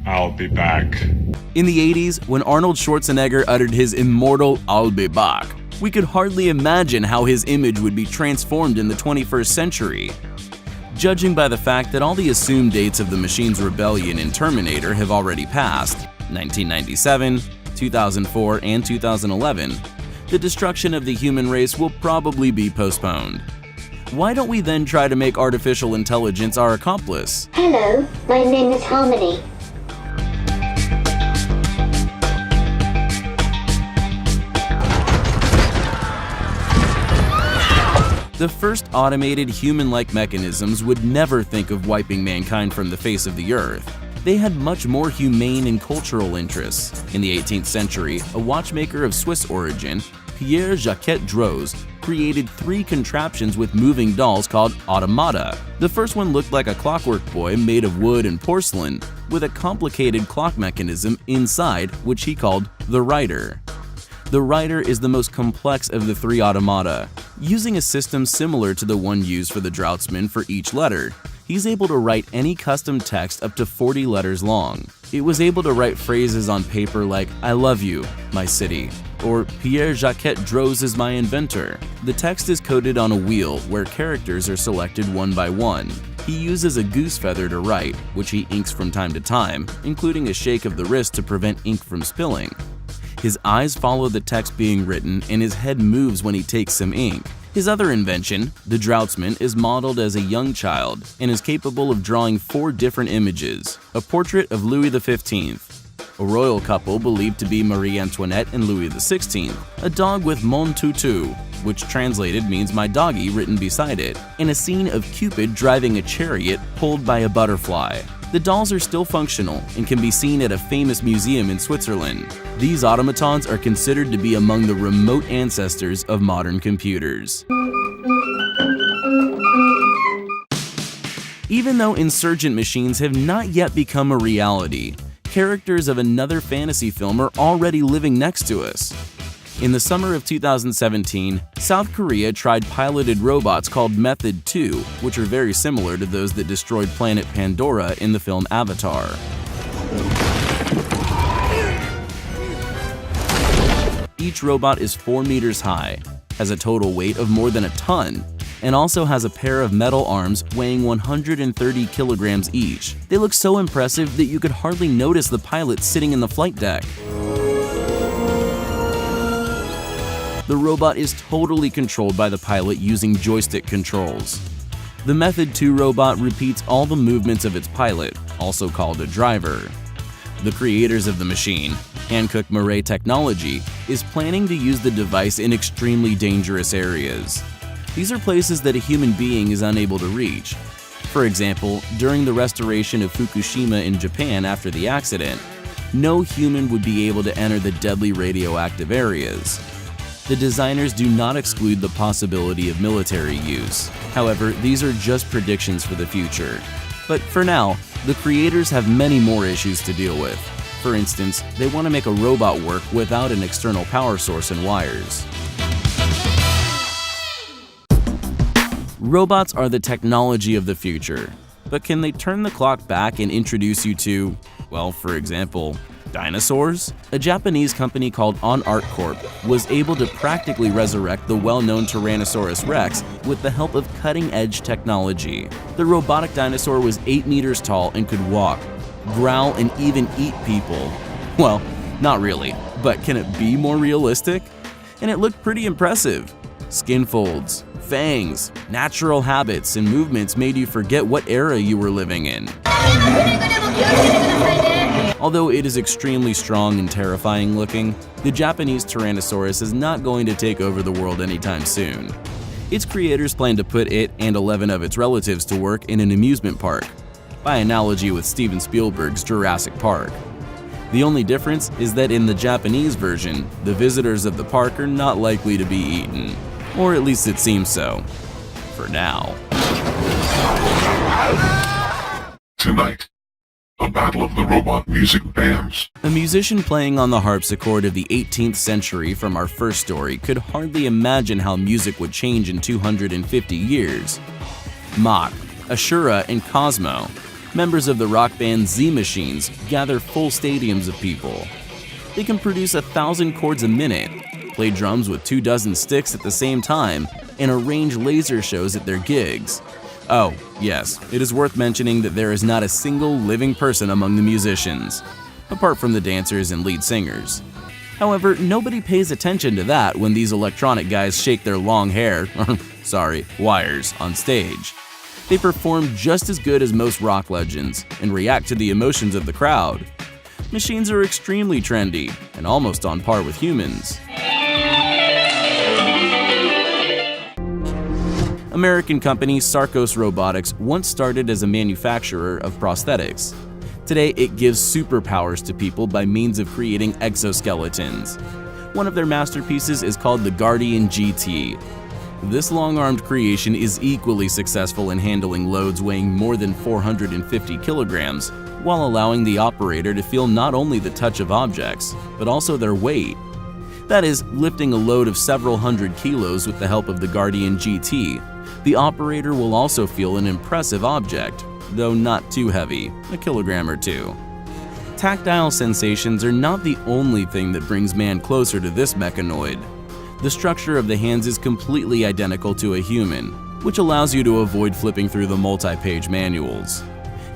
I'll be back. In the 80s, when Arnold Schwarzenegger uttered his immortal "I'll be back," we could hardly imagine how his image would be transformed in the 21st century. Judging by the fact that all the assumed dates of the machine's rebellion in Terminator have already passed, 1997, 2004, and 2011, the destruction of the human race will probably be postponed. Why don't we then try to make artificial intelligence our accomplice? Hello, my name is Harmony. The first automated human-like mechanisms would never think of wiping mankind from the face of the earth. They had much more humane and cultural interests. In the 18th century, a watchmaker of Swiss origin, Pierre Jacques Droz, created 3 contraptions with moving dolls called automata. The first one looked like a clockwork boy made of wood and porcelain, with a complicated clock mechanism inside, which he called the writer. The writer is the most complex of the 3 automata. Using a system similar to the one used for the draughtsman for each letter, he's able to write any custom text up to 40 letters long. It was able to write phrases on paper like, "I love you, my city," or "Pierre Jacques Droz is my inventor." The text is coded on a wheel where characters are selected one by one. He uses a goose feather to write, which he inks from time to time, including a shake of the wrist to prevent ink from spilling. His eyes follow the text being written, and his head moves when he takes some ink. His other invention, the draughtsman, is modeled as a young child and is capable of drawing 4 different images: a portrait of Louis XV, a royal couple believed to be Marie Antoinette and Louis XVI, a dog with "Mon Toutou," which translated means "my doggy" written beside it, and a scene of Cupid driving a chariot pulled by a butterfly. The dolls are still functional and can be seen at a famous museum in Switzerland. These automatons are considered to be among the remote ancestors of modern computers. Even though insurgent machines have not yet become a reality, characters of another fantasy film are already living next to us. In the summer of 2017, South Korea tried piloted robots called Method 2, which are very similar to those that destroyed planet Pandora in the film Avatar. Each robot is 4 meters high, has a total weight of more than a ton, and also has a pair of metal arms weighing 130 kilograms each. They look so impressive that you could hardly notice the pilot sitting in the flight deck. The robot is totally controlled by the pilot using joystick controls. The Method 2 robot repeats all the movements of its pilot, also called a driver. The creators of the machine, Hankook Maray Technology, is planning to use the device in extremely dangerous areas. These are places that a human being is unable to reach. For example, during the restoration of Fukushima in Japan after the accident, no human would be able to enter the deadly radioactive areas. The designers do not exclude the possibility of military use. However, these are just predictions for the future. But for now, the creators have many more issues to deal with. For instance, they want to make a robot work without an external power source and wires. Robots are the technology of the future, but can they turn the clock back and introduce you to, well, for example, dinosaurs? A Japanese company called On Art Corp was able to practically resurrect the well-known Tyrannosaurus Rex with the help of cutting-edge technology. The robotic dinosaur was 8 meters tall and could walk, growl, and even eat people. Well, not really, but can it be more realistic? And it looked pretty impressive. Skin folds, fangs, natural habits, and movements made you forget what era you were living in. Although it is extremely strong and terrifying looking, the Japanese Tyrannosaurus is not going to take over the world anytime soon. Its creators plan to put it and 11 of its relatives to work in an amusement park, by analogy with Steven Spielberg's Jurassic Park. The only difference is that in the Japanese version, the visitors of the park are not likely to be eaten. Or at least it seems so. For now. Tonight, a battle of the robot music bands. A musician playing on the harpsichord of the 18th century from our first story could hardly imagine how music would change in 250 years. Mach, Ashura, and Cosmo, Members of the rock band Z Machines gather full stadiums of people. They can produce 1,000 chords a minute, play drums with 24 sticks at the same time, and arrange laser shows at their gigs. Oh, yes, it is worth mentioning that there is not a single living person among the musicians, apart from the dancers and lead singers. However, nobody pays attention to that when these electronic guys shake their long hair, wires, on stage. They perform just as good as most rock legends and react to the emotions of the crowd. Machines are extremely trendy and almost on par with humans. American company Sarcos Robotics once started as a manufacturer of prosthetics. Today, it gives superpowers to people by means of creating exoskeletons. One of their masterpieces is called the Guardian GT. This long-armed creation is equally successful in handling loads weighing more than 450 kilograms, while allowing the operator to feel not only the touch of objects, but also their weight. That is, lifting a load of several hundred kilos with the help of the Guardian GT, the operator will also feel an impressive object, though not too heavy, a kilogram or two. Tactile sensations are not the only thing that brings man closer to this mechanoid. The structure of the hands is completely identical to a human, which allows you to avoid flipping through the multi-page manuals.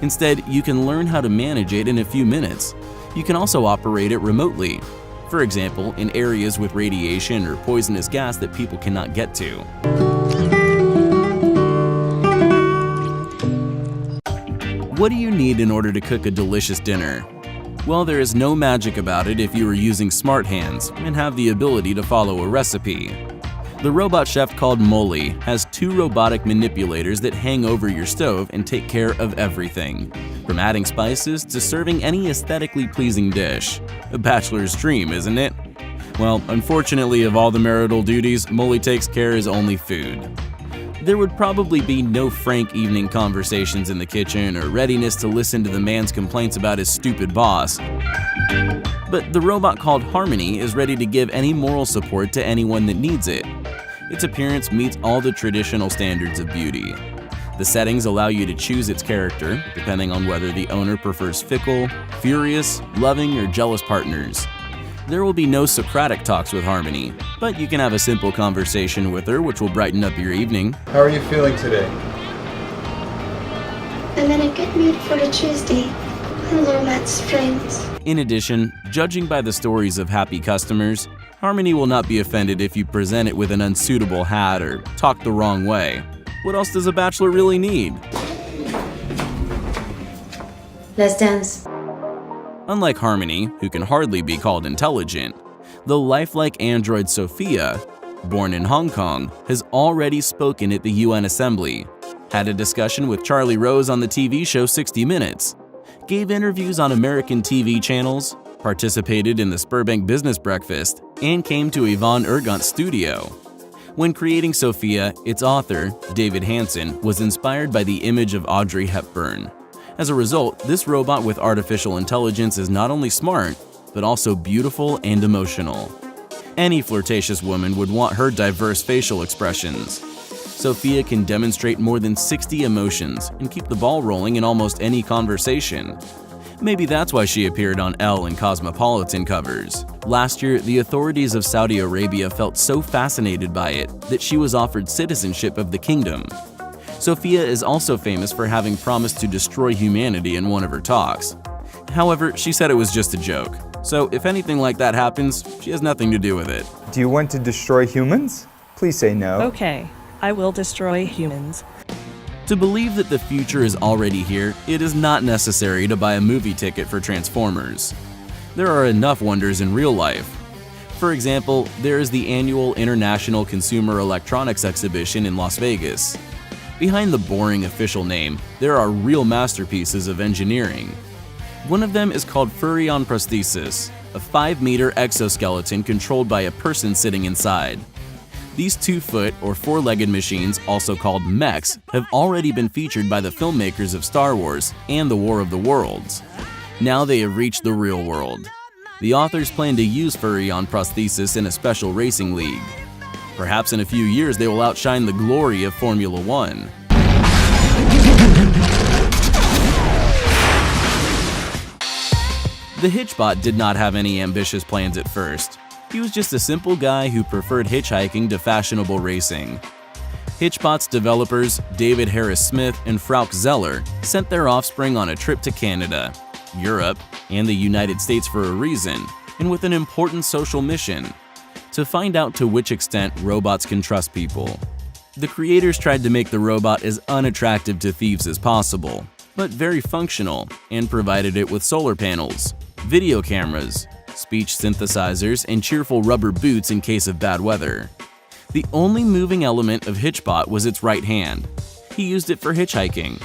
Instead, you can learn how to manage it in a few minutes. You can also operate it remotely, for example, in areas with radiation or poisonous gas that people cannot get to. What do you need in order to cook a delicious dinner? Well, there is no magic about it if you are using smart hands and have the ability to follow a recipe. The robot chef called Molly has 2 robotic manipulators that hang over your stove and take care of everything, from adding spices to serving any aesthetically pleasing dish. A bachelor's dream, isn't it? Well, unfortunately, of all the marital duties, Molly takes care is only food. There would probably be no frank evening conversations in the kitchen or readiness to listen to the man's complaints about his stupid boss. But the robot called Harmony is ready to give any moral support to anyone that needs it. Its appearance meets all the traditional standards of beauty. The settings allow you to choose its character, depending on whether the owner prefers fickle, furious, loving, or jealous partners. There will be no Socratic talks with Harmony, but you can have a simple conversation with her which will brighten up your evening. How are you feeling today? I'm in a good mood for a Tuesday. Hello, Matt's friends. In addition, judging by the stories of happy customers, Harmony will not be offended if you present it with an unsuitable hat or talk the wrong way. What else does a bachelor really need? Let's dance. Unlike Harmony, who can hardly be called intelligent, the lifelike android Sophia, born in Hong Kong, has already spoken at the UN Assembly, had a discussion with Charlie Rose on the TV show 60 Minutes, gave interviews on American TV channels, participated in the Spurbank Business Breakfast, and came to Yvonne Ergant's studio. When creating Sophia, its author, David Hanson, was inspired by the image of Audrey Hepburn. As a result, this robot with artificial intelligence is not only smart, but also beautiful and emotional. Any flirtatious woman would want her diverse facial expressions. Sophia can demonstrate more than 60 emotions and keep the ball rolling in almost any conversation. Maybe that's why she appeared on Elle and Cosmopolitan covers. Last year, the authorities of Saudi Arabia felt so fascinated by it that she was offered citizenship of the kingdom. Sophia is also famous for having promised to destroy humanity in one of her talks. However, she said it was just a joke. So if anything like that happens, she has nothing to do with it. Do you want to destroy humans? Please say no. Okay, I will destroy humans. To believe that the future is already here, it is not necessary to buy a movie ticket for Transformers. There are enough wonders in real life. For example, there is the annual International Consumer Electronics Exhibition in Las Vegas. Behind the boring official name, there are real masterpieces of engineering. One of them is called Furrion Prosthesis, a 5-meter exoskeleton controlled by a person sitting inside. These 2-foot or 4-legged machines, also called mechs, have already been featured by the filmmakers of Star Wars and The War of the Worlds. Now they have reached the real world. The authors plan to use Furrion Prosthesis in a special racing league. Perhaps in a few years they will outshine the glory of Formula One. The Hitchbot did not have any ambitious plans at first. He was just a simple guy who preferred hitchhiking to fashionable racing. Hitchbot's developers, David Harris Smith and Frauke Zeller, sent their offspring on a trip to Canada, Europe, and the United States for a reason, and with an important social mission: to find out to which extent robots can trust people. The creators tried to make the robot as unattractive to thieves as possible, but very functional, and provided it with solar panels, video cameras, speech synthesizers, and cheerful rubber boots in case of bad weather. The only moving element of Hitchbot was its right hand. He used it for hitchhiking.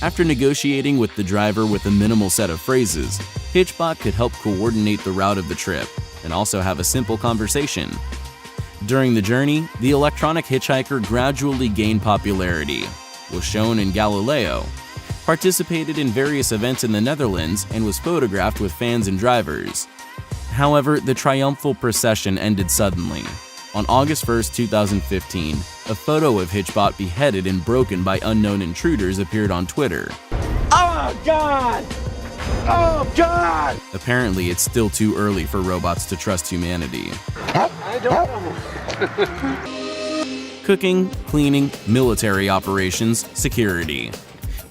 After negotiating with the driver with a minimal set of phrases, Hitchbot could help coordinate the route of the trip and also have a simple conversation. During the journey, the electronic hitchhiker gradually gained popularity, was shown in Galileo, participated in various events in the Netherlands, and was photographed with fans and drivers. However, the triumphal procession ended suddenly. On August 1, 2015, a photo of Hitchbot beheaded and broken by unknown intruders appeared on Twitter. Oh, God! Oh, God! Apparently, it's still too early for robots to trust humanity. I don't know. Cooking, cleaning, military operations, security.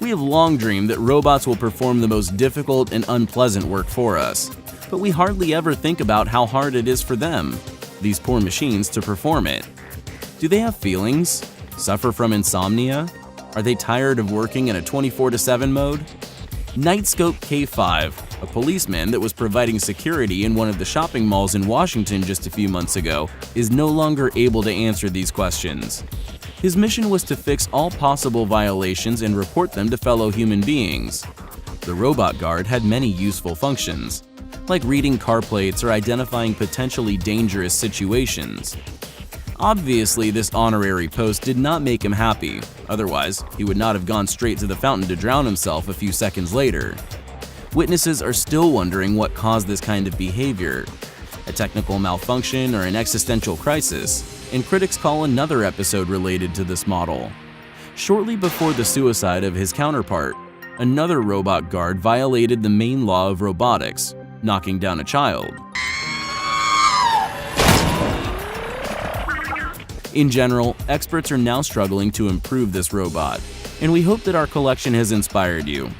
We have long dreamed that robots will perform the most difficult and unpleasant work for us, but we hardly ever think about how hard it is for them, these poor machines, to perform it. Do they have feelings? Suffer from insomnia? Are they tired of working in a 24/7 mode? Knightscope K5, a policeman that was providing security in one of the shopping malls in Washington just a few months ago, is no longer able to answer these questions. His mission was to fix all possible violations and report them to fellow human beings. The robot guard had many useful functions, like reading car plates or identifying potentially dangerous situations. Obviously, this honorary post did not make him happy, otherwise he would not have gone straight to the fountain to drown himself a few seconds later. Witnesses are still wondering what caused this kind of behavior, a technical malfunction or an existential crisis, and critics call another episode related to this model. Shortly before the suicide of his counterpart, another robot guard violated the main law of robotics, knocking down a child. In general, experts are now struggling to improve this robot, and we hope that our collection has inspired you.